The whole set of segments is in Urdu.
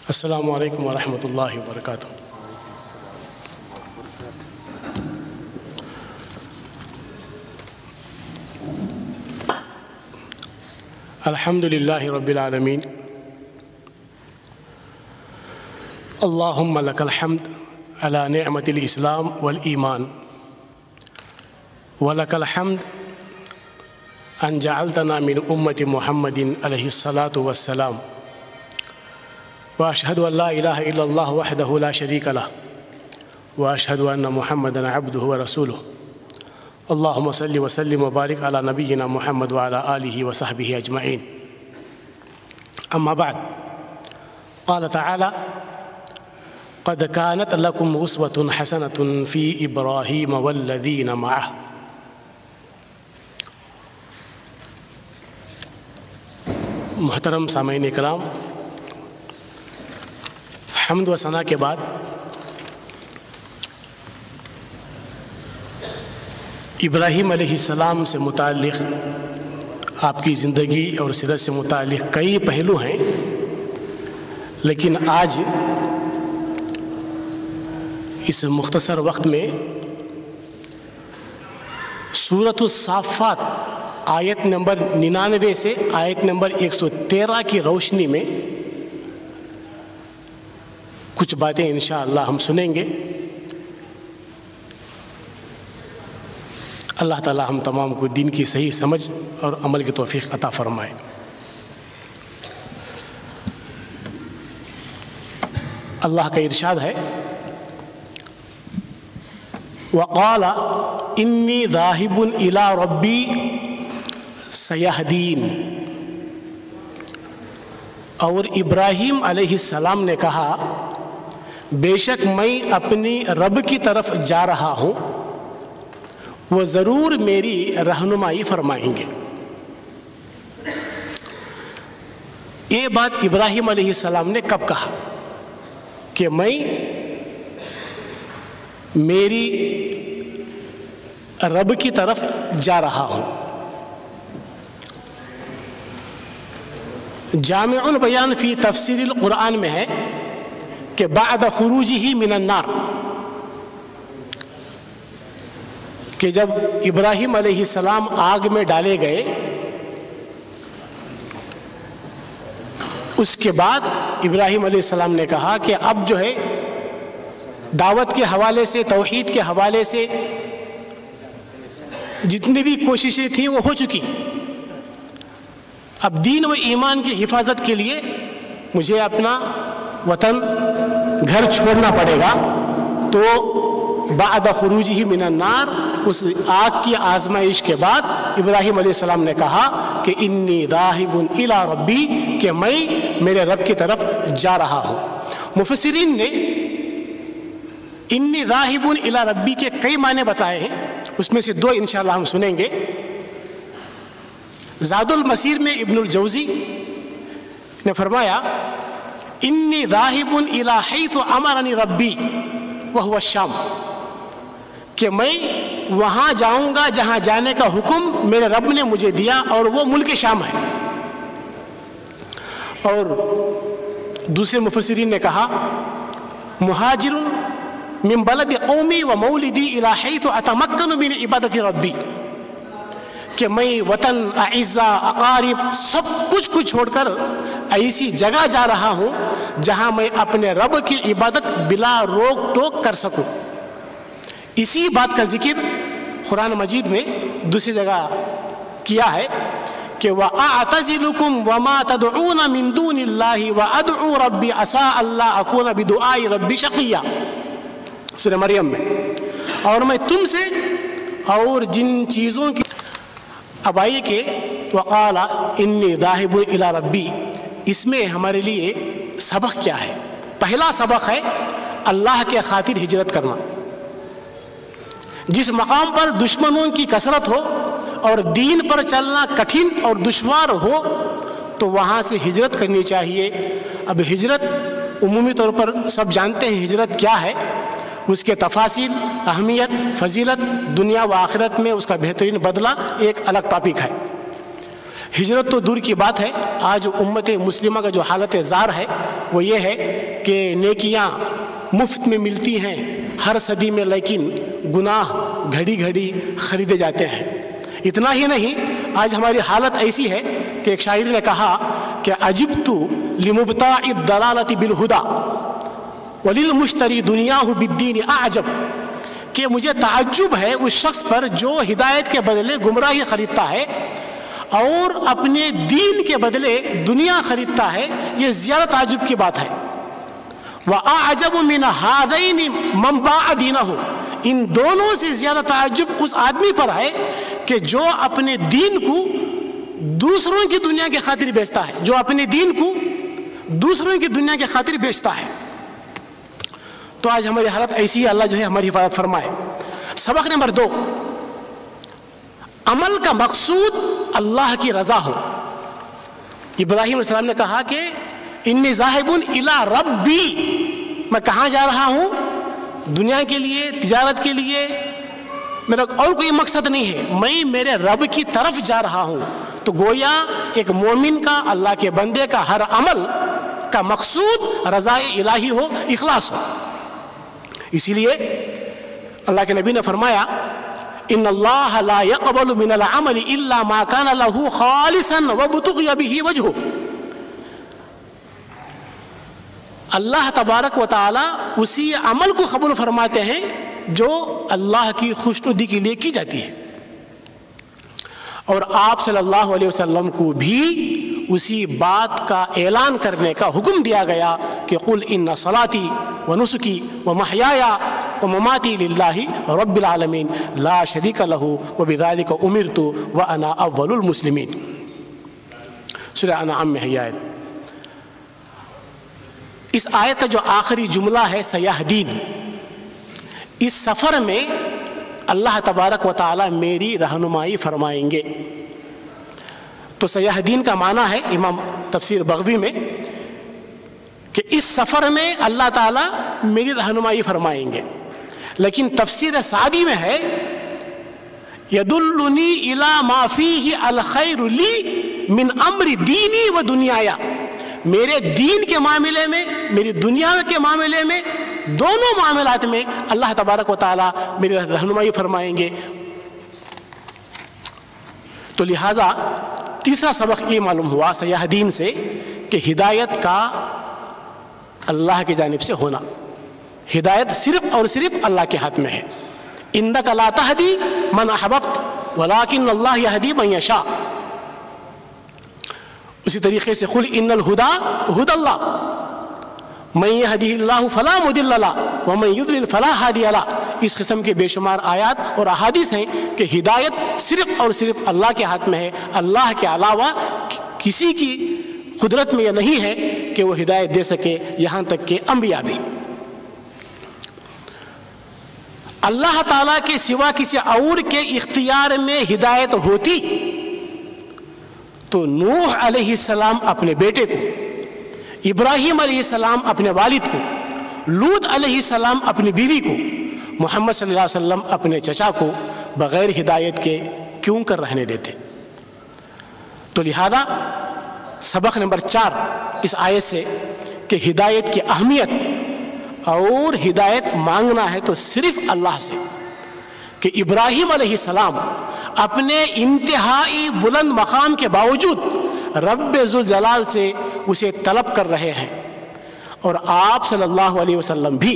السلام علیکم ورحمۃ اللہ وبرکاتہ۔ الحمد للہ رب العالمین، اللہم لک الحمد علی نعمت الاسلام والایمان، ولک الحمد ان جعلتنا من امت محمد علیہ الصلاۃ والسلام، واشہد ان لا الہ الا اللہ وحدہ لا شریک لہ، واشہد ان محمدا عبدہ ورسولہ۔ اللہم صلی وسلم وبارک علی نبینا محمد وعلی آلہ وصحبہ اجمعین۔ اما بعد، قال تعالی: قد كانت لكم أسوة حسنة في إبراهيم والذين معه۔ محترم سامعین اکرام، حمد و ثنا کے بعد ابراہیم علیہ السلام سے متعلق آپ کی زندگی اور سیرت سے متعلق کئی پہلو ہیں، لیکن آج اس مختصر وقت میں سورۃ الصافات آیت نمبر 99 سے آیت نمبر 113 کی روشنی میں کچھ باتیں انشاءاللہ ہم سنیں گے۔ اللہ تعالی ہم تمام کو دین کی صحیح سمجھ اور عمل کی توفیق عطا فرمائے۔ اللہ کا ارشاد ہے: وَقَالَ إِنِّي ذَاهِبٌ إِلَىٰ رَبِّي سَيَهْدِينِ۔ اور ابراہیم علیہ السلام نے کہا، بے شک میں اپنی رب کی طرف جا رہا ہوں، وہ ضرور میری رہنمائی فرمائیں گے۔ یہ بات ابراہیم علیہ السلام نے کب کہا کہ میں میری رب کی طرف جا رہا ہوں؟ جامع البیان فی تفسیر القرآن میں ہے کہ بعد خروجہ من النار، کہ جب ابراہیم علیہ السلام آگ میں ڈالے گئے، اس کے بعد ابراہیم علیہ السلام نے کہا کہ اب جو ہے دعوت کے حوالے سے، توحید کے حوالے سے جتنی بھی کوششیں تھیں وہ ہو چکی، اب دین و ایمان کی حفاظت کے لیے مجھے اپنا وطن گھر چھوڑنا پڑے گا۔ تو بعد خروجہ من النار، اس آگ کی آزمائش کے بعد ابراہیم علیہ السلام نے کہا کہ انی ذاہب الی ربی، کہ میں میرے رب کی طرف جا رہا ہوں۔ مفسرین نے انی ذاہب الی ربی کے کئی معنی بتائے ہیں، اس میں سے دو انشاءاللہ ہم سنیں گے۔ زاد المسیر میں ابن الجوزی نے فرمایا، انی ذاہب الی حیث امرنی ربی وہو الشام، کہ میں وہاں جاؤں گا جہاں جانے کا حکم میرے رب نے مجھے دیا، اور وہ ملک شام ہے۔ اور دوسرے مفسرین نے کہا، مہاجر من بلد قومی و مولدی الی حیث اتمکن من عبادت ربی، کہ میں وطن، اعزہ، اقارب سب کچھ کو چھوڑ کر ایسی جگہ جا رہا ہوں جہاں میں اپنے رب کی عبادت بلا روک ٹوک کر سکوں۔ اسی بات کا ذکر قرآن مجید میں دوسری جگہ کیا ہے کہ وَأَعْتَزِلُكُمْ وَمَا تَدْعُونَ مِن دُونِ اللَّهِ وَأَدْعُو رَبِّي عَسَىٰ أَلَّا أَكُونَ بِدُعَاءِ رَبِّي شَقِيًّا، سورہ مریم میں۔ اور میں تم سے اور جن چیزوں کی، اب آئیے کہ وَقَالَ إِنِّي ذَاهِبٌ إِلَىٰ رَبِّي، اس میں ہمارے لیے سبق کیا ہے؟ پہلا سبق ہے اللہ کے خاطر ہجرت کرنا۔ جس مقام پر دشمنوں کی کثرت ہو اور دین پر چلنا کٹھن اور دشوار ہو تو وہاں سے ہجرت کرنی چاہیے۔ اب ہجرت عمومی طور پر سب جانتے ہیں ہجرت کیا ہے، اس کے تفاصیل، اہمیت، فضیلت، دنیا و آخرت میں اس کا بہترین بدلہ ایک الگ ٹاپک ہے۔ ہجرت تو دور کی بات ہے، آج امت مسلمہ کا جو حالت زار ہے وہ یہ ہے کہ نیکیاں مفت میں ملتی ہیں ہر صدی میں، لیکن گناہ گھڑی گھڑی خریدے جاتے ہیں۔ اتنا ہی نہیں، آج ہماری حالت ایسی ہے کہ ایک شاعر نے کہا کہ عجبت لمبتاع الضلالۃ بالہدی وللمشتری دنیاہ بالدین اعجب، کہ مجھے تعجب ہے اس شخص پر جو ہدایت کے بدلے گمراہی خریدتا ہے اور اپنے دین کے بدلے دنیا خریدتا ہے، یہ زیادہ تعجب کی بات ہے۔ وَأَعْجَبُ مِنْ هَذَيْنِ مَنْ بَاعَ دِينَهُ، ان دونوں سے زیادہ تعجب اس آدمی پر ہے کہ جو اپنے دین کو دوسروں کی دنیا کی خاطر بیچتا ہے، جو اپنے دین کو دوسروں کی دنیا کی خاطر بیچتا ہے۔ تو آج ہماری حالت ایسی ہے، اللہ جو ہے ہماری حفاظت فرمائے۔ سبق نمبر 2، عمل کا مقصود اللہ کی رضا ہو۔ ابراہیم علیہ السلام نے کہا کہ انی ذاہب الی ربی، میں کہاں جا رہا ہوں؟ دنیا کے لیے، تجارت کے لیے، میرا اور کوئی مقصد نہیں ہے، میں میرے رب کی طرف جا رہا ہوں۔ تو گویا ایک مومن کا، اللہ کے بندے کا ہر عمل کا مقصود رضا الہی ہو، اخلاص ہو۔ اسی لیے اللہ کے نبی نے فرمایا ان اللہ لا يقبل من العمل الا ما كان له خالصا وابتغي به وجهه، اللہ تبارک و تعالی اسی عمل کو قبول فرماتے ہیں جو اللہ کی خوشنودی کے لیے کی جاتی ہے، اور آپ صلی اللہ علیہ وسلم کو بھی اسی بات کا اعلان کرنے کا حکم دیا گیا کہ قل ان صلاتی ونسکی ومحیای ومماتی للہ رب العالمین لا شریک لہ وبذالک امرت وانا اول المسلمین۔ سورہ انعام میں ہے یہ آیت۔ اس آیت کا جو آخری جملہ ہے سیہدین، اس سفر میں اللہ تبارک و تعالی میری رہنمائی فرمائیں گے۔ تو سیہدین کا معنی ہے امام تفسیر بغوی میں کہ اس سفر میں اللہ تعالیٰ میری رہنمائی فرمائیں گے، لیکن تفسیر سعدی میں ہے یدلنی الی ما فیہ الخیر لی من امر دینی و دنیایا، میرے دین کے معاملے میں، میری دنیا کے معاملے میں، دونوں معاملات میں اللہ تبارک و تعالیٰ میری رہنمائی فرمائیں گے۔ تو لہٰذا تیسرا سبق یہ معلوم ہوا سیہدین سے کہ ہدایت کا اللہ کی جانب سے ہونا، ہدایت صرف اور صرف اللہ کے ہاتھ میں ہے۔ انک لا تہدی من احببت ولکن اللہ یہدی من یشاء۔ اسی طریقے سے قل ان الہدی ہدی اللہ من یہدی اللہ فلا مضل لہ ومن یضلل فلا ہادی لہ۔ اس قسم کے بے شمار آیات اور احادیث ہیں کہ ہدایت صرف اور صرف اللہ کے ہاتھ میں ہے، اللہ کے علاوہ کسی کی قدرت میں یہ نہیں ہے کہ وہ ہدایت دے سکے، یہاں تک کہ انبیاء بھی۔ اللہ تعالیٰ کے سوا کسی اور کے اختیار میں ہدایت ہوتی تو نوح علیہ السلام اپنے بیٹے کو، ابراہیم علیہ السلام اپنے والد کو، لوط علیہ السلام اپنی بیوی کو، محمد صلی اللہ علیہ وسلم اپنے چچا کو بغیر ہدایت کے کیوں کر رہنے دیتے؟ تو لہذا سبق نمبر 4 اس آیت سے کہ ہدایت کی اہمیت اور ہدایت مانگنا ہے تو صرف اللہ سے، کہ ابراہیم علیہ السلام اپنے انتہائی بلند مقام کے باوجود رب ذوالجلال سے اسے طلب کر رہے ہیں، اور آپ صلی اللہ علیہ وسلم بھی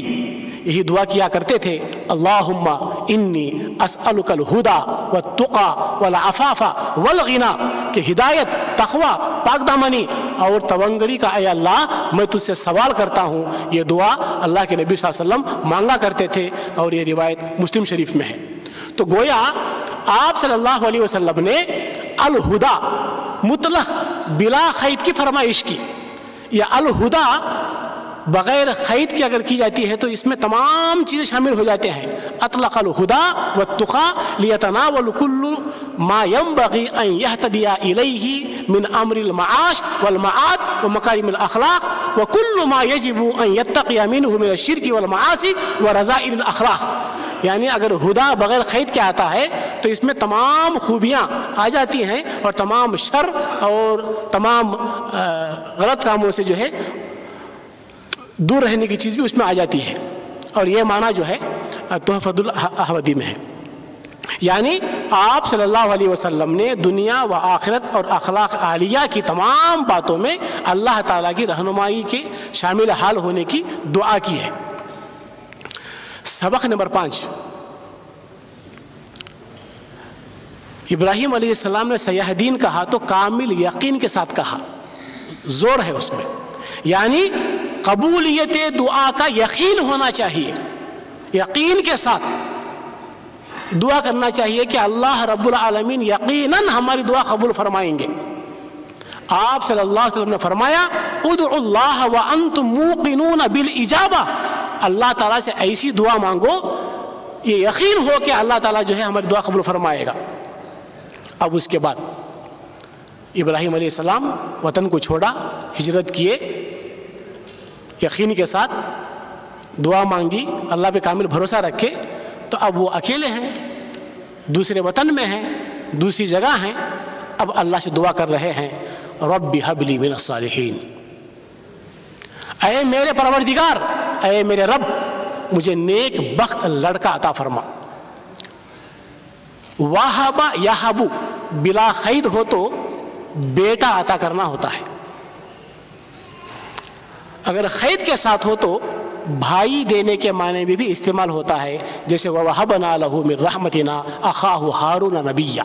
یہی دعا کیا کرتے تھے اللہم انی اسألک الہدی والتقی والعفاف والغنی، کہ ہدایت، تقوی، پاک دامنی اور تونگری کا اے اللہ میں تجھ سے سوال کرتا ہوں۔ یہ دعا اللہ کے نبی صلی اللہ علیہ وسلم مانگا کرتے تھے، اور یہ روایت مسلم شریف میں ہے۔ تو گویا آپ صلی اللہ علیہ وسلم نے الہدی مطلق بلا قید کی فرمائش کی، یا الہدی بغیر قید کے اگر کی جاتی ہے تو اس میں تمام چیزیں شامل ہو جاتے ہیں۔ اطلق الہدی والتقی لیتناول کل ما ينبغی ان یہتدی الیہ من امر المعاش والمعاد ومکارم الاخلاق وکل ما یجب ان یتقی منہ من الشرک والمعاصی ورذائل الاخلاق۔ یعنی اگر ہدا بغیر قید کے آتا ہے تو اس میں تمام خوبیاں آ جاتی ہیں اور تمام شر اور تمام غلط کاموں سے جو ہے دور رہنے کی چیز بھی اس میں آ جاتی ہے. اور یہ معنی جو ہے تحفۃ الاحوذی میں ہے. یعنی آپ صلی اللہ علیہ وسلم نے دنیا و آخرت اور اخلاق عالیہ کی تمام باتوں میں اللہ تعالیٰ کی رہنمائی کے شامل حال ہونے کی دعا کی ہے. سبق نمبر 5، ابراہیم علیہ السلام نے سیاح دین کہا تو کامل یقین کے ساتھ کہا، زور ہے اس میں. یعنی قبولیت دعا کا یقین ہونا چاہیے، یقین کے ساتھ دعا کرنا چاہیے کہ اللہ رب العالمین یقیناً ہماری دعا قبول فرمائیں گے. آپ صلی اللہ علیہ وسلم نے فرمایا ادعوا اللہ وانتم موقنون بالاجابہ، اللہ تعالیٰ سے ایسی دعا مانگو یہ یقین ہو کہ اللہ تعالیٰ جو ہے ہماری دعا قبول فرمائے گا. اب اس کے بعد ابراہیم علیہ السلام وطن کو چھوڑا، ہجرت کیے، یقین کے ساتھ دعا مانگی، اللہ پہ کامل بھروسہ رکھے. تو اب وہ اکیلے ہیں، دوسرے وطن میں ہیں، دوسری جگہ ہیں. اب اللہ سے دعا کر رہے ہیں رب ہب لی من الصالحین، اے میرے پروردگار، اے میرے رب مجھے نیک بخت لڑکا عطا فرما. وہب یہب بلا قید ہو تو بیٹا عطا کرنا ہوتا ہے، اگر قید کے ساتھ ہو تو بھائی دینے کے معنی میں بھی استعمال ہوتا ہے، جیسے وَوَهَبْنَا لَهُ مِن رَحْمَتِنَا أَخَاهُ هَارُونَ نَبِيًّا.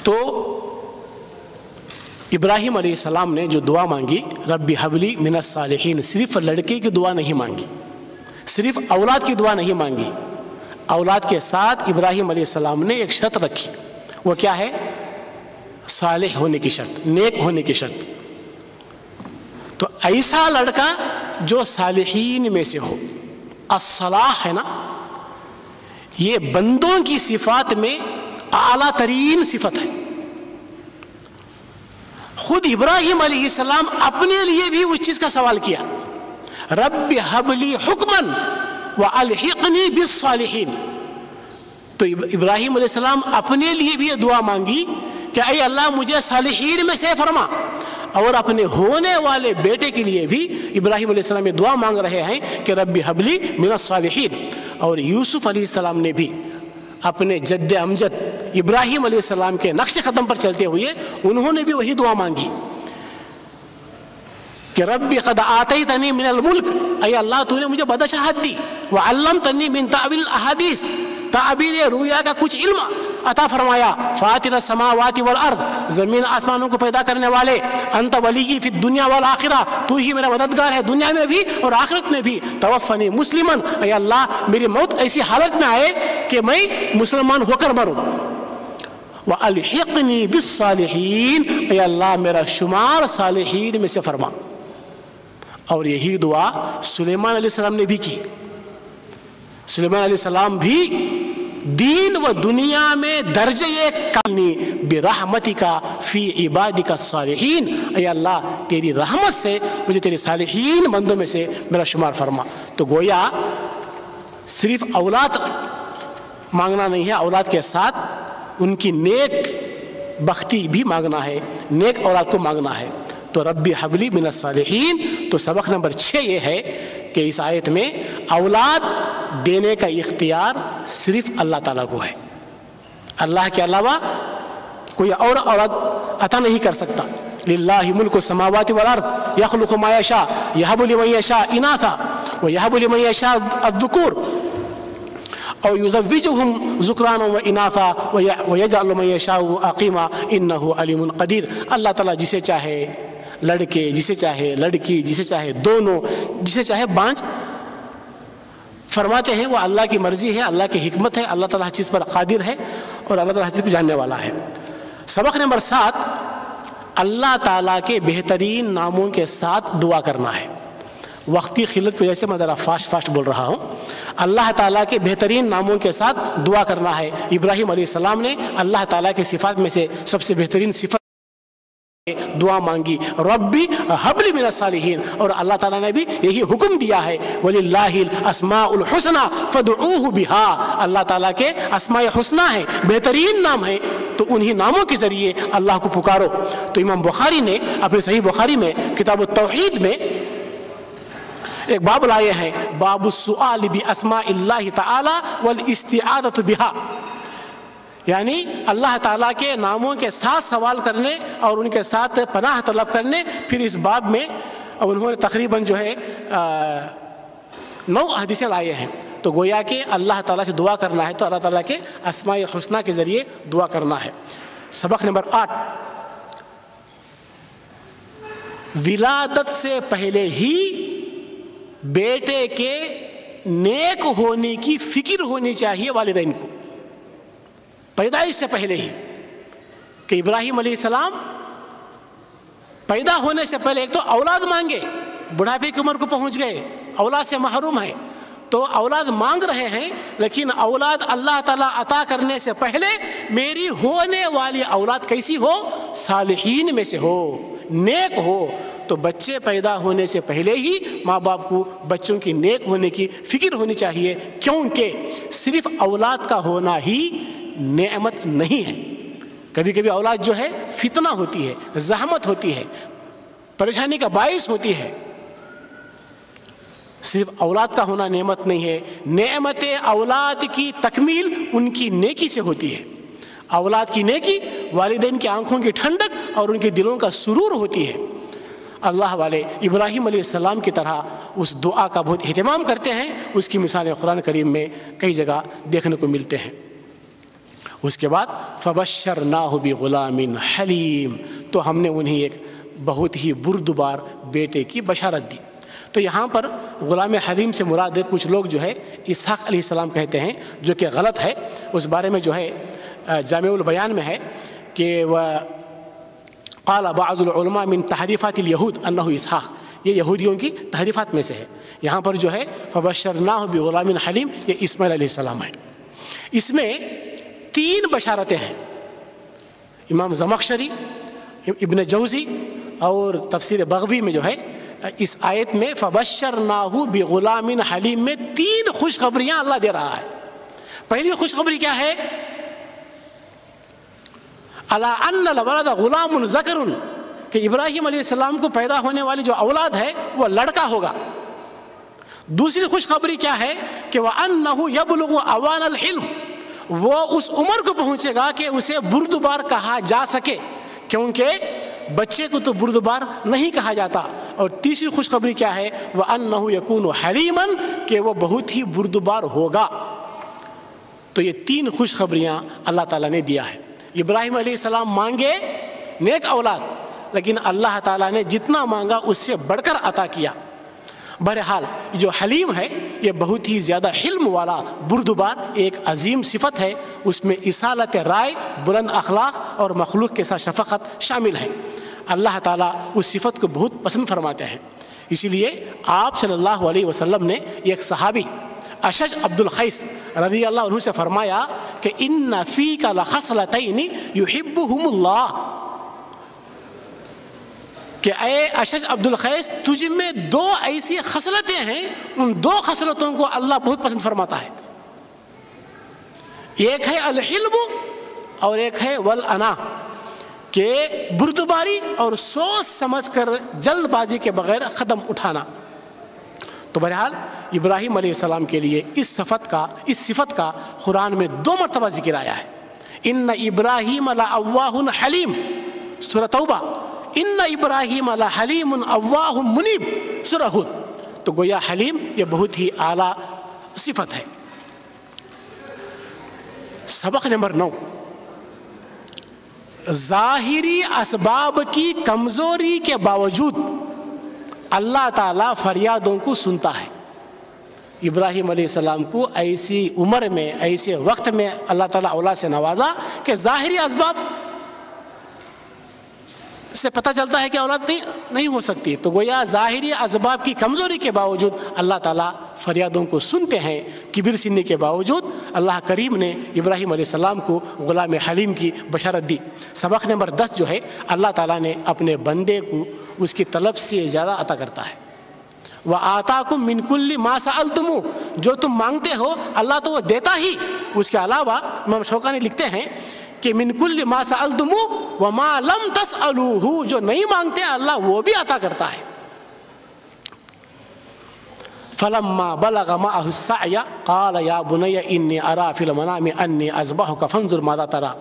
تو ابراہیم علیہ السلام نے جو دعا مانگی رب ہب لی من الصالحین، صرف لڑکے کی دعا نہیں مانگی، صرف اولاد کی دعا نہیں مانگی. اولاد کے ساتھ ابراہیم علیہ السلام نے ایک شرط رکھی، وہ کیا ہے؟ صالح ہونے کی شرط، نیک ہونے کی شرط. تو ایسا لڑکا جو صالحین میں سے ہو. الصلاح ہے نا، یہ بندوں کی صفات میں اعلیٰ ترین صفت ہے. خود ابراہیم علیہ السلام اپنے لیے بھی اس چیز کا سوال کیا، رب ہب لی حکما والحقنی بالصالحین. تو ابراہیم علیہ السلام اپنے لیے بھی یہ دعا مانگی کہ اے اللہ مجھے صالحین میں سے فرما، اور اپنے ہونے والے بیٹے کے لیے بھی ابراہیم علیہ السلام یہ دعا مانگ رہے ہیں کہ رب ہب لی من الصالحین. اور یوسف علیہ السلام نے بھی اپنے جد امجد ابراہیم علیہ السلام کے نقش قدم پر چلتے ہوئے انہوں نے بھی وہی دعا مانگی کہ رب قد آتیتنی من الملک، اے اللہ تو نے مجھے بادشاہت دی، وعلمتنی من تعبیر الاحادیث، تعبیر رویا کا کچھ علم عطا فرمایا، فاطر السماوات والارض، زمین آسمانوں کو پیدا کرنے والے، انت ولی فی الدنیا والآخرہ، تو ہی میرا مددگار ہے دنیا میں بھی اور آخرت میں بھی. توفنی مسلمن، اے اللہ میری موت ایسی حالت میں آئے کہ میں مسلمان ہو کر مروں. وَأَلْحِقْنِي بِالصَّالِحِينَ، اے اللہ میرا شمار صالحین میں سے فرما. اور یہی دعا سلیمان علیہ السلام نے بھی کی. سلیمان علیہ السلام بھی دین و دنیا میں درجہ کاملی برحمتک فی عبادک الصالحین، اے اللہ تیری رحمت سے مجھے تیری صالحین بندوں میں سے میرا شمار فرما. تو گویا صرف اولاد مانگنا نہیں ہے، اولاد کے ساتھ ان کی نیک بختی بھی مانگنا ہے، نیک اولاد کو مانگنا ہے. تو رب ہب لی من الصالحین. تو سبق نمبر 6 یہ ہے کہ اس آیت میں اولاد دینے کا اختیار صرف اللہ تعالیٰ کو ہے، اللہ کے علاوہ کوئی اور اولاد عطا نہیں کر سکتا. للہ ملک السماوات والارض یخلق ما یشاء یہب لمن یشاء اناثا ویہب لمن یشاء الذکور او یزوجہم ذکرانا واناثا ویجعل من یشاء عقیما انہ علیم قدیر. اللہ تعالیٰ جسے چاہے لڑکے، جسے چاہے لڑکی، جسے چاہے دونوں، جسے چاہے بانج فرماتے ہیں. وہ اللہ کی مرضی ہے، اللہ کی حکمت ہے. اللہ تعالیٰ ہر چیز پر قادر ہے اور اللہ تعالیٰ ہر چیز کو جاننے والا ہے. سبق نمبر 7، اللہ تعالیٰ کے بہترین ناموں کے ساتھ دعا کرنا ہے. وقتی قلت کی وجہ سے میں ذرا فاسٹ بول رہا ہوں. اللہ تعالیٰ کے بہترین ناموں کے ساتھ دعا کرنا ہے. ابراہیم علیہ السلام نے اللہ تعالیٰ کے صفات میں سے سب سے بہترین صفت دعا مانگی ربی ہب لی من الصالحین، اور اللہ تعالیٰ نے بھی یہی حکم دیا ہے وَلِلَّهِ الْأَسْمَاءُ الْحُسْنَى فَادْعُوهُ بِهَا، اللہ تعالیٰ کے اسماء حسنہ ہیں، بہترین نام ہیں، تو انہی ناموں کے ذریعے اللہ کو پکارو۔ تو امام بخاری نے اپنے صحیح بخاری میں کتاب التوحید میں ایک باب لائے ہیں، باب السؤال باسماء اللہ تعالی والاستعاذۃ بہا، یعنی اللہ تعالیٰ کے ناموں کے ساتھ سوال کرنے اور ان کے ساتھ پناہ طلب کرنے۔ پھر اس باب میں انہوں نے تقریباً 9 حدیثیں لائے ہیں، تو گویا کہ اللہ تعالیٰ سے دعا کرنا ہے تو اللہ تعالیٰ کے اسماء حسنہ کے ذریعے دعا کرنا ہے۔ سبق نمبر 8، ولادت سے پہلے ہی بیٹے کے نیک ہونے کی فکر ہونی چاہیے والدین کو، پیدائش سے پہلے ہی، کہ ابراہیم علیہ السلام پیدا ہونے سے پہلے ایک تو اولاد مانگے، بڑھاپے کی عمر کو پہنچ گئے، اولاد سے محروم ہیں، تو اولاد مانگ رہے ہیں، لیکن اولاد اللہ تعالیٰ عطا کرنے سے پہلے میری ہونے والی اولاد کیسی ہو؟ صالحین میں سے ہو، نیک ہو۔ تو بچے پیدا ہونے سے پہلے ہی ماں باپ کو بچوں کی نیک ہونے کی فکر ہونی چاہیے، کیونکہ صرف اولاد کا ہونا ہی نعمت نہیں ہے، کبھی کبھی اولاد جو ہے فتنہ ہوتی ہے، زحمت ہوتی ہے، پریشانی کا باعث ہوتی ہے۔ صرف اولاد کا ہونا نعمت نہیں ہے، نعمت اولاد کی تکمیل ان کی نیکی سے ہوتی ہے۔ اولاد کی نیکی والدین کی آنکھوں کی ٹھنڈک اور ان کے دلوں کا سرور ہوتی ہے۔ اللہ والے ابراہیم علیہ السلام کی طرح اس دعا کا بہت اہتمام کرتے ہیں، اس کی مثالیں قرآن کریم میں کئی جگہ دیکھنے کو ملتے ہیں۔ اس کے بعد فبشرناہ بغلام حلیم، تو ہم نے انہیں ایک بہت ہی بردبار بیٹے کی بشارت دی۔ تو یہاں پر غلام حلیم سے مراد ہے، کچھ لوگ جو ہے اسحاق علیہ السلام کہتے ہیں، جو کہ غلط ہے۔ اس بارے میں جو ہے جامع البیان میں ہے کہ قال بعض العلماء من تحریفات الیہود انہ اسحاق، یہ یہودیوں کی تحریفات میں سے ہے۔ یہاں پر جو ہے فبشرناہ بغلام حلیم، یہ اسماعیل علیہ السلام ہے۔ اس میں 3 بشارتیں ہیں۔ امام زمخشری، ابن جوزی اور تفسیر بغوی میں جو ہے اس آیت میں فبشرناہ بغلام حلیم میں 3 خوشخبریاں اللہ دے رہا ہے۔ پہلی خوشخبری کیا ہے؟ الا ان الولد غلام ذکر، کہ ابراہیم علیہ السلام کو پیدا ہونے والی جو اولاد ہے وہ لڑکا ہوگا۔ دوسری خوشخبری کیا ہے کہ وَأَنَّهُ يَبْلُغُ أَوَانَ الْحِلْمِ، وہ اس عمر کو پہنچے گا کہ اسے بردبار کہا جا سکے، کیونکہ بچے کو تو بردبار نہیں کہا جاتا۔ اور تیسری خوشخبری کیا ہے؟ وَأَنَّهُ يَكُونُ حَلِيمًا، کہ وہ بہت ہی بردبار ہوگا۔ تو یہ 3 خوشخبریاں اللہ تعالیٰ نے دیا ہے۔ ابراہیم علیہ السلام مانگے نیک اولاد، لیکن اللہ تعالیٰ نے جتنا مانگا اس سے بڑھ کر عطا کیا۔ بہرحال جو حلیم ہے یہ بہت ہی زیادہ حلم والا بردبار ایک عظیم صفت ہے، اس میں اصالت رائے، بلند اخلاق اور مخلوق کے ساتھ شفقت شامل ہے۔ اللہ تعالیٰ اس صفت کو بہت پسند فرماتے ہیں، اسی لیے آپ صلی اللہ علیہ وسلم نے ایک صحابی اشج عبد القیس رضی اللہ عنہ سے فرمایا کہ ان فیک لخصلتین یحبہم اللہ، کہ اے اشج عبد القیس تجھ میں 2 ایسی خصلتیں ہیں، ان 2 خصلتوں کو اللہ بہت پسند فرماتا ہے۔ ایک ہے الحلم اور ایک ہے والانا، کہ بردباری اور سوچ سمجھ کر جلد بازی کے بغیر قدم اٹھانا۔ تو بہرحال ابراہیم علیہ السلام کے لیے اس صفت کا قرآن میں 2 مرتبہ ذکر آیا ہے۔ ان ابراہیم لأواہ حلیم، سورہ توبہ، ان ابراہیم لحلیم اواہ منیب، سورہ ہود۔ تو گویا حلیم یہ بہت ہی اعلیٰ صفت ہے۔ سبق نمبر 9، ظاہری اسباب کی کمزوری کے باوجود اللہ تعالیٰ فریادوں کو سنتا ہے۔ ابراہیم علیہ السلام کو ایسی عمر میں، ایسے وقت میں اللہ تعالیٰ اولاد سے نوازا کہ ظاہری اسباب سے پتہ چلتا ہے کہ اولاد نہیں ہو سکتی، تو گویا ظاہری اسباب کی کمزوری کے باوجود اللہ تعالیٰ فریادوں کو سنتے ہیں۔ کبر سننے کے باوجود اللہ کریم نے ابراہیم علیہ السلام کو غلام حلیم کی بشارت دی۔ سبق نمبر 10 جو ہے، اللہ تعالیٰ نے اپنے بندے کو اس کی طلب سے زیادہ عطا کرتا ہے۔ وَآتَاكُم مِّن كُلِّ مَا سَأَلْتُمُوهُ، جو تم مانگتے ہو اللہ تو وہ دیتا ہی۔ اس کے علاوہ امام شوکانی لکھتے ہیں کہ مِن كُلِّ مَا سَأَلْتُمُوهُ وَمَا لَمْ تَسْأَلُوهُ، جو نہیں مانگتے اللہ وہ بھی عطا کرتا ہے۔ فَلَمَّا بَلَغَ مَعَهُ السَّعْيَ قَالَ يَا بُنَيَّ إِنِّي أَرَىٰ فِي الْمَنَامِ أَنِّي أَذْبَحُكَ فَانظُرْ مَاذَا تَرَىٰ،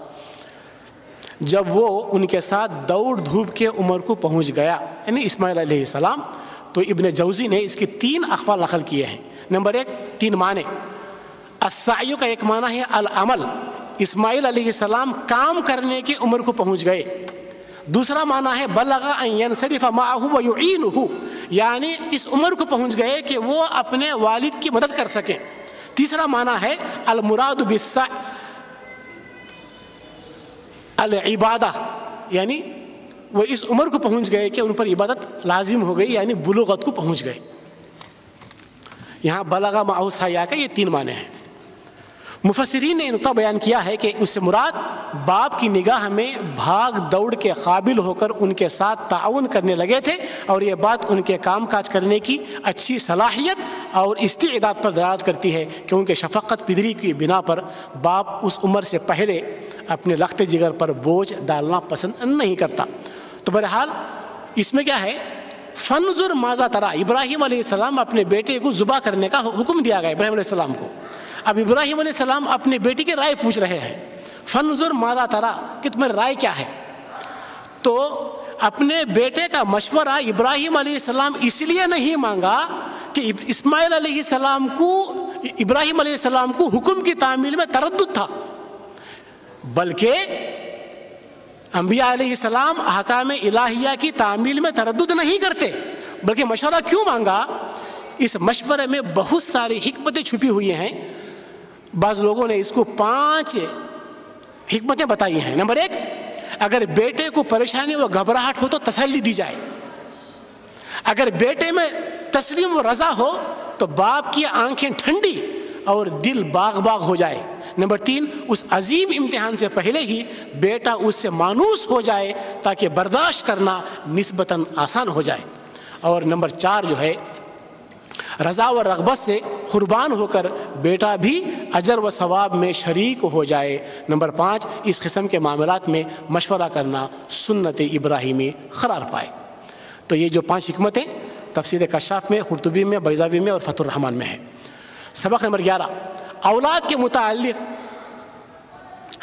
جب وہ ان کے ساتھ دوڑ دھوپ کے عمر کو پہنچ گیا، یعنی اسماعیل علیہ السلام، تو ابن جوزی نے اس کے 3 اقوال نقل کیے ہیں۔ نمبر 1، 3 معنی۔ السعی کا ایک معنی ہے العمل، اسماعیل علیہ السلام کام کرنے کی عمر کو پہنچ گئے۔ دوسرا معنی ہے بلغ ان ينصرف معه ويعينه، یعنی اس عمر کو پہنچ گئے کہ وہ اپنے والد کی مدد کر سکیں۔ تیسرا معنی ہے المراد بالسعی العبادہ، یعنی وہ اس عمر کو پہنچ گئے کہ ان پر عبادت لازم ہو گئی، یعنی بلوغت کو پہنچ گئے۔ یہاں بلغ معه السعی کا یہ 3 معنی ہیں۔ مفسرین نے نقطہ بیان کیا ہے کہ اس سے مراد باپ کی نگاہ میں بھاگ دوڑ کے قابل ہو کر ان کے ساتھ تعاون کرنے لگے تھے، اور یہ بات ان کے کام کاج کرنے کی اچھی صلاحیت اور استعداد پر دلالت کرتی ہے، کیونکہ شفقت پدری کی بنا پر باپ اس عمر سے پہلے اپنے لخت جگر پر بوجھ ڈالنا پسند نہیں کرتا۔ تو بہرحال اس میں کیا ہے، فنظر ماذا تری، ابراہیم علیہ السلام اپنے بیٹے کو ذبح کرنے کا حکم دیا گیا ابراہیم علیہ السلام کو۔ اب ابراہیم علیہ السلام اپنے بیٹی کی رائے پوچھ رہے ہیں، فنظر ماذا تری، کہ تمہیں رائے کیا ہے؟ تو اپنے بیٹے کا مشورہ ابراہیم علیہ السلام اس لیے نہیں مانگا کہ اسماعیل علیہ السلام کو، ابراہیم علیہ السلام کو حکم کی تعمیل میں تردد تھا، بلکہ انبیاء علیہ السلام احکام الہیہ کی تعمیل میں تردد نہیں کرتے۔ بلکہ مشورہ کیوں مانگا؟ اس مشورے میں بہت ساری حکمتیں چھپی ہوئی ہیں۔ بعض لوگوں نے اس کو 5 حکمتیں بتائی ہیں۔ نمبر 1، اگر بیٹے کو پریشانی و گھبراہٹ ہو تو تسلی دی جائے۔ اگر بیٹے میں تسلیم و رضا ہو تو باپ کی آنکھیں ٹھنڈی اور دل باغ باغ ہو جائے۔ نمبر 3، اس عظیم امتحان سے پہلے ہی بیٹا اس سے مانوس ہو جائے تاکہ برداشت کرنا نسبتاً آسان ہو جائے۔ اور نمبر 4 جو ہے، رضا و رغبت سے قربان ہو کر بیٹا بھی اجر و ثواب میں شریک ہو جائے۔ نمبر 5، اس قسم کے معاملات میں مشورہ کرنا سنت ابراہیمی قرار پائے۔ تو یہ جو 5 حکمتیں تفسیر کشاف میں، قرطبی میں، بیضاوی میں اور فتح الرحمن میں ہے۔ سبق نمبر 11، اولاد کے متعلق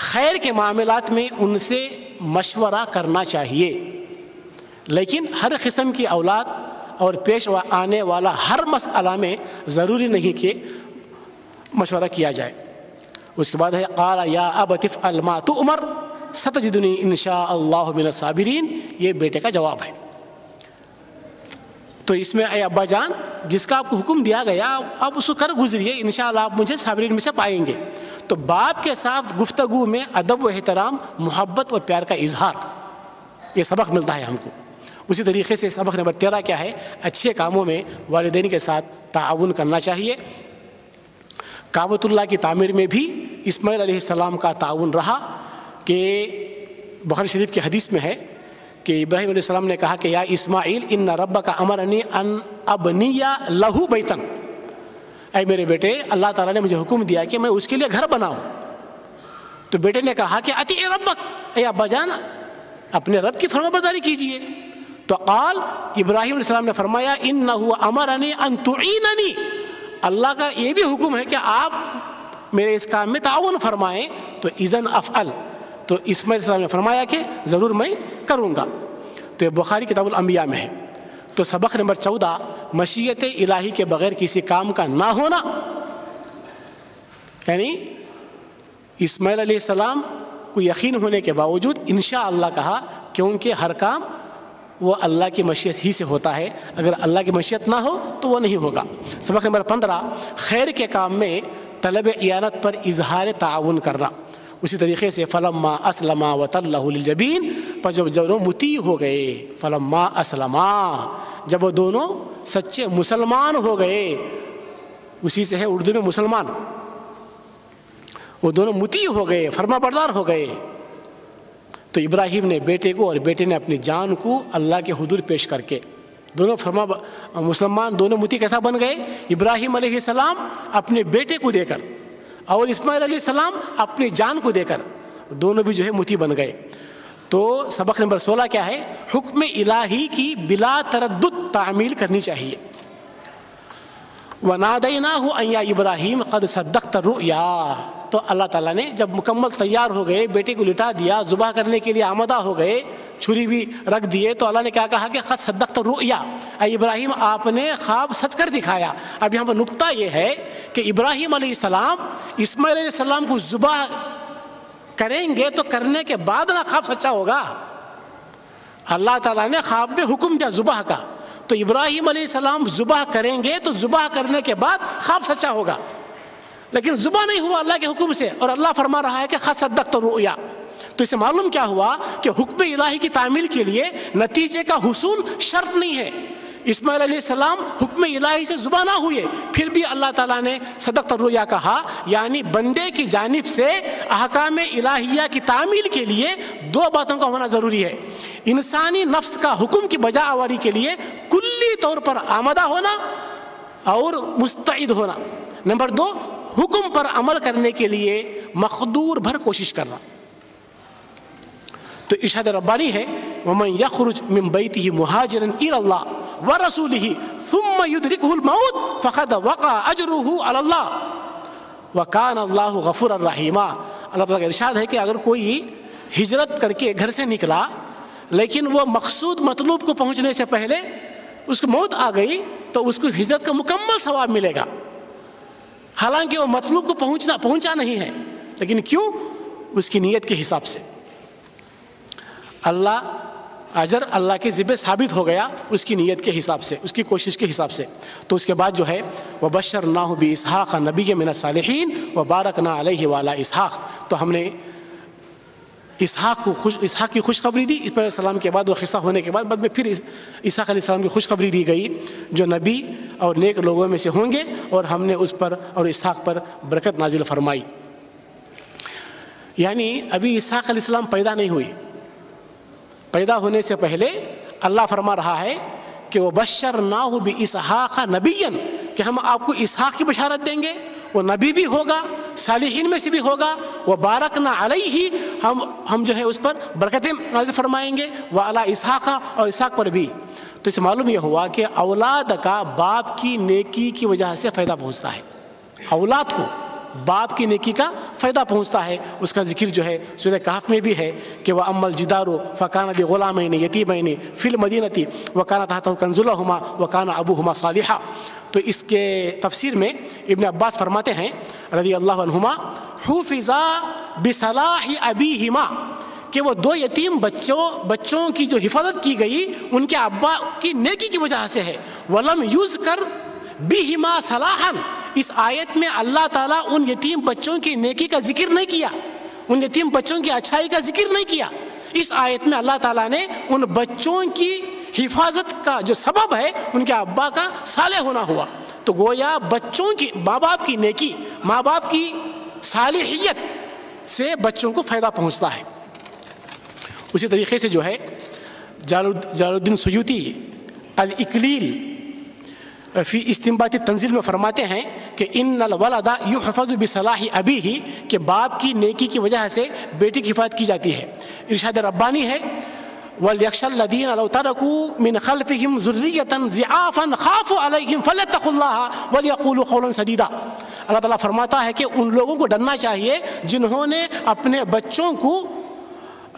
خیر کے معاملات میں ان سے مشورہ کرنا چاہیے، لیکن ہر قسم کی اولاد اور پیش آنے والا ہر مسئلہ میں ضروری نہیں کہ مشورہ کیا جائے۔ اس کے بعد ہے قال یا ابت افعل ما تؤمر ستجدنی ان شاء اللہ من الصابرین، یہ بیٹے کا جواب ہے۔ تو اس میں اے ابا جان، جس کا آپ کو حکم دیا گیا آپ اس کو کر گزریے، انشاءاللہ آپ مجھے صابرین میں سے پائیں گے۔ تو باپ کے ساتھ گفتگو میں ادب و احترام، محبت و پیار کا اظہار، یہ سبق ملتا ہے ہم کو۔ اسی طریقے سے سبق نمبر 13 کیا ہے، اچھے کاموں میں والدین کے ساتھ تعاون کرنا چاہیے۔ کعبۃ اللہ کی تعمیر میں بھی اسماعیل علیہ السلام کا تعاون رہا، کہ بخاری شریف کی حدیث میں ہے کہ ابراہیم علیہ السلام نے کہا کہ یا اسماعیل ان ربک امرنی ان ابنی لہو بیتن، اے میرے بیٹے اللہ تعالیٰ نے مجھے حکم دیا کہ میں اس کے لیے گھر بناؤں۔ تو بیٹے نے کہا کہ اطیع ربک، اے ابا جان اپنے رب کی فرما برداری کیجیے۔ تو قال، ابراہیم علیہ السلام نے فرمایا انہ امرنی ان تعیننی، اللہ کا یہ بھی حکم ہے کہ آپ میرے اس کام میں تعاون فرمائیں۔ تو اذن افعل، تو اسماعیل علیہ السلام نے فرمایا کہ ضرور میں کروں گا۔ تو یہ بخاری کتاب الانبیاء میں ہے۔ تو سبق نمبر 14، مشیت الہی کے بغیر کسی کام کا نہ ہونا، یعنی اسماعیل علیہ السلام کو یقین ہونے کے باوجود انشاءاللہ کہا، کیونکہ ہر کام وہ اللہ کی مشیت ہی سے ہوتا ہے، اگر اللہ کی مشیت نہ ہو تو وہ نہیں ہوگا۔ سبق نمبر 15، خیر کے کام میں طلب اعانت پر اظہار تعاون کرنا۔ اسی طریقے سے فلما اسلما وتلہ للجبین، پر جب دونوں مطیع ہو گئے، فلما اسلما، جب وہ دونوں سچے مسلمان ہو گئے، اسی سے ہے اردو میں مسلمان. وہ دونوں مطیع ہو گئے, فرما بردار ہو گئے. تو ابراہیم نے بیٹے کو اور بیٹے نے اپنی جان کو اللہ کے حضور پیش کر کے دونوں مسلمان, دونوں مطیع کیسا بن گئے؟ ابراہیم علیہ السلام اپنے بیٹے کو دے کر اور اسماعیل علیہ السلام اپنی جان کو دے کر دونوں بھی جو ہے مطیع بن گئے. تو سبق نمبر 16 کیا ہے؟ حکم الہی کی بلا تردد تعمیل کرنی چاہیے. وَنَادَيْنَاهُ أَن يَا إِبْرَاهِيمُ قَدْ صَدَّقْتَ الرُّؤْيَا. تو اللہ تعالیٰ نے جب مکمل تیار ہو گئے, بیٹے کو لٹا دیا, ذبح کرنے کے لیے آمادہ ہو گئے, چھری بھی رکھ دیے, تو اللہ نے کیا کہا کہ قد صدقت الرؤیا, اے ابراہیم آپ نے خواب سچ کر دکھایا. اب یہاں پر نقطہ یہ ہے کہ ابراہیم علیہ السلام اسماعیل علیہ السلام کو ذبح کریں گے تو کرنے کے بعد نہ خواب سچا ہوگا. اللہ تعالیٰ نے خواب میں حکم دیا ذبح کا, تو ابراہیم علیہ السلام ذبح کریں گے تو ذبح کرنے کے بعد خواب سچا ہوگا. لیکن ذبح نہیں ہوا اللہ کے حکم سے, اور اللہ فرما رہا ہے کہ قد صدقت الرؤیا. تو اس سے معلوم کیا ہوا کہ حکم الہی کی تعمیل کے لیے نتیجے کا حصول شرط نہیں ہے. اسماعیل علیہ السلام حکم الہی سے ذبح نہ ہوئے, پھر بھی اللہ تعالیٰ نے صدقت الرؤیا کہا. یعنی بندے کی جانب سے احکام الہیہ کی تعمیل کے لیے دو باتوں کا ہونا ضروری ہے. انسانی نفس کا حکم کی بجا آوری کے لیے کلی طور پر آمادہ ہونا اور مستعد ہونا. نمبر 2, حکم پر عمل کرنے کے لیے مقدور بھر کوشش کرنا. تو ارشاد ربانی ہے وَمَنْ يَخْرُجْ مِنْ بَيْتِهِ مُهَاجِرًا إِلَى اللَّهِ وَرَسُولِهِ ثُمَّ يُدْرِكْهُ الْمَوْتُ فَقَدْ وَقَعَ أَجْرُهُ عَلَى اللَّهِ وَكَانَ اللَّهُ غَفُورًا رَحِيمًا. اللہ تعالیٰ کا ارشاد ہے کہ اگر کوئی ہجرت کر کے گھر سے نکلا لیکن وہ مقصود مطلوب کو پہنچنے سے پہلے اس کو موت آ گئی تو اس کو ہجرت کا مکمل ثواب ملے گا, حالانکہ وہ مطلوب کو پہنچا نہیں ہے. لیکن کیوں؟ اس کی نیت کے حساب سے اللہ اجر اللہ کے ذمہ ثابت ہو گیا, اس کی نیت کے حساب سے, اس کی کوشش کے حساب سے. تو اس کے بعد جو ہے وَبَشَّرْنَاهُ بِإِسْحَاقَ نَبِيًّا مِنَ الصَّالِحِينَ وَبَارَكْنَا عَلَيْهِ وَعَلَىٰ إِسْحَاقَ. تو ہم نے اسحاق کی خوشخبری دی. اسماعیل علیہ السلام کے بعد وہ قصہ ہونے کے بعد میں پھر اسحاق علیہ السلام کی خوشخبری دی گئی جو نبی اور نیک لوگوں میں سے ہوں گے, اور ہم نے اس پر اور اسحاق پر برکت نازل فرمائی. یعنی ابھی اسحاق علیہ السلام پیدا نہیں ہوئی, پیدا ہونے سے پہلے اللہ فرما رہا ہے کہ وَبَشَّرْنَاهُ بِإِسْحَاقَ نَبِيًّا, کہ ہم آپ کو اسحاق کی بشارت دیں گے, وہ نبی بھی ہوگا, صالحین میں سے بھی ہوگا. وَبَارَكْنَا عَلَيْهِ, ہم جو ہے اس پر برکتیں نازل فرمائیں گے. وَعَلَىٰ إِسْحَاقَ, اور اسحاق پر بھی. تو اس سے معلوم یہ ہوا کہ اولاد کا باپ کی نیکی کی وجہ سے فائدہ پہنچتا ہے. اولاد کو باپ کی نیکی کا فائدہ پہنچتا ہے. اس کا ذکر جو ہے سورہ کہف میں بھی ہے کہ وَأَمَّا الْجِدَارُ فَكَانَ لِغُلَامَيْنِ يَتِيمَيْنِ فِي الْمَدِينَةِ وَكَانَ تَحْتَهُ كَنْزٌ لَهُمَا وَكَانَ أَبُوهُمَا صَالِحًا. تو اس کے تفسیر میں ابن عباس فرماتے ہیں رضی اللہ عنہما حُفِظَا بِصَلَاحِ أَبِيهِمَا, کہ وہ دو یتیم بچوں کی جو حفاظت کی گئی ان کے ابا کی نیکی کی وجہ سے ہے. وَلَمْ يُذْكَرْ بِهِمَا صَلَاحًا, اس آیت میں اللہ تعالیٰ ان یتیم بچوں کی نیکی کا ذکر نہیں کیا, ان یتیم بچوں کی اچھائی کا ذکر نہیں کیا. اس آیت میں اللہ تعالیٰ نے ان بچوں کی حفاظت کا جو سبب ہے ان کے ابا کا صالح ہونا ہوا. تو گویا بچوں کی ماں باپ کی نیکی, ماں باپ کی صالحیت سے بچوں کو فائدہ پہنچتا ہے. اسی طریقے سے جو ہے جلال الدین سیوطی الاکلیل فی استنباط التنزیل میں فرماتے ہیں کہ ان الولد یحفظ بصلاح ابیہ, کہ باپ کی نیکی کی وجہ سے بیٹی کی حفاظت کی جاتی ہے. ارشاد ربانی ہے وَلْيَخْشَ الَّذِينَ لَوْ تَرَكُوا مِنْ خَلْفِهِمْ ذُرِّيَّةً ضِعَافًا خَافُوا عَلَيْهِمْ فَلْيَتَّقُوا اللَّهَ وَلْيَقُولُوا قَوْلًا سَدِيدًا. اللہ تعالیٰ فرماتا ہے کہ ان لوگوں کو ڈرنا چاہیے جنہوں نے اپنے بچوں کو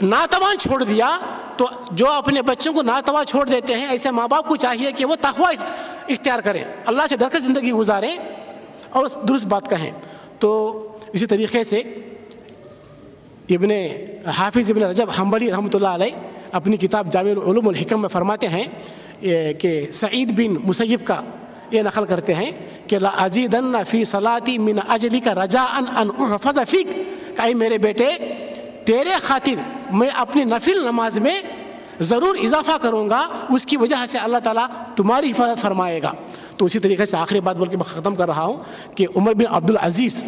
ناتوان چھوڑ دیا. تو جو اپنے بچوں کو ناتوان چھوڑ دیتے ہیں ایسے ماں باپ کو چاہیے کہ وہ تقوی اختیار کریں, اللہ سے ڈر کر زندگی گزاریں اور درست بات کہیں. تو اسی طریقے سے حافظ ابن رجب حنبلی رحمۃ اللہ علیہ اپنی کتاب جامع العلوم والحکم میں فرماتے ہیں کہ سعید بن مسیب کا یہ نقل کرتے ہیں کہ لَأَزِيدَنَّ فِي صَلَاتِي مِنْ أَجْلِكَ رَجَاءً أَنْ أُحْفَظَ فِيكَ, کہ اے میرے بیٹے تیرے خاطر میں اپنی نفل نماز میں ضرور اضافہ کروں گا, اس کی وجہ سے اللہ تعالیٰ تمہاری حفاظت فرمائے گا. تو اسی طریقے سے آخری بات بول کے میں ختم کر رہا ہوں کہ عمر بن عبدالعزیز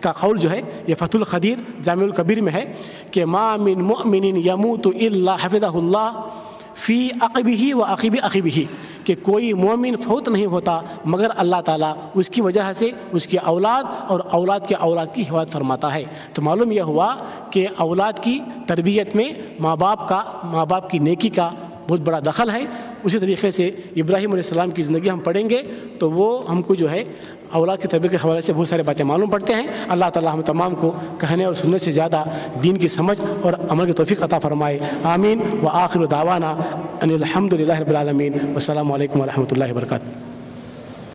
کا قول جو ہے یہ فتح القدیر جامع الکبیر میں ہے کہ ما من مؤمن یموت الا حفظہ اللہ فی عقبہ و عقب عقبہ، کہ کوئی مومن فوت نہیں ہوتا مگر اللہ تعالیٰ اس کی وجہ سے اس کی اولاد اور اولاد کے اولاد کی حفاظت فرماتا ہے۔ تو معلوم یہ ہوا کہ اولاد کی تربیت میں ماں باپ کی نیکی کا بہت بڑا دخل ہے۔ اسی طریقے سے ابراہیم علیہ السلام کی زندگی ہم پڑھیں گے تو وہ ہم کو جو ہے اولاد کی تربیت کے حوالے سے بہت سارے باتیں معلوم پڑتے ہیں۔ اللہ تعالیٰ ہم تمام کو کہنے اور سننے سے زیادہ دین کی سمجھ اور عمل کی توفیق عطا فرمائے، آمین۔ وآخر دعوانا ان الحمد للہ رب العالمین، والسلام علیکم ورحمۃ اللہ وبرکاتہ۔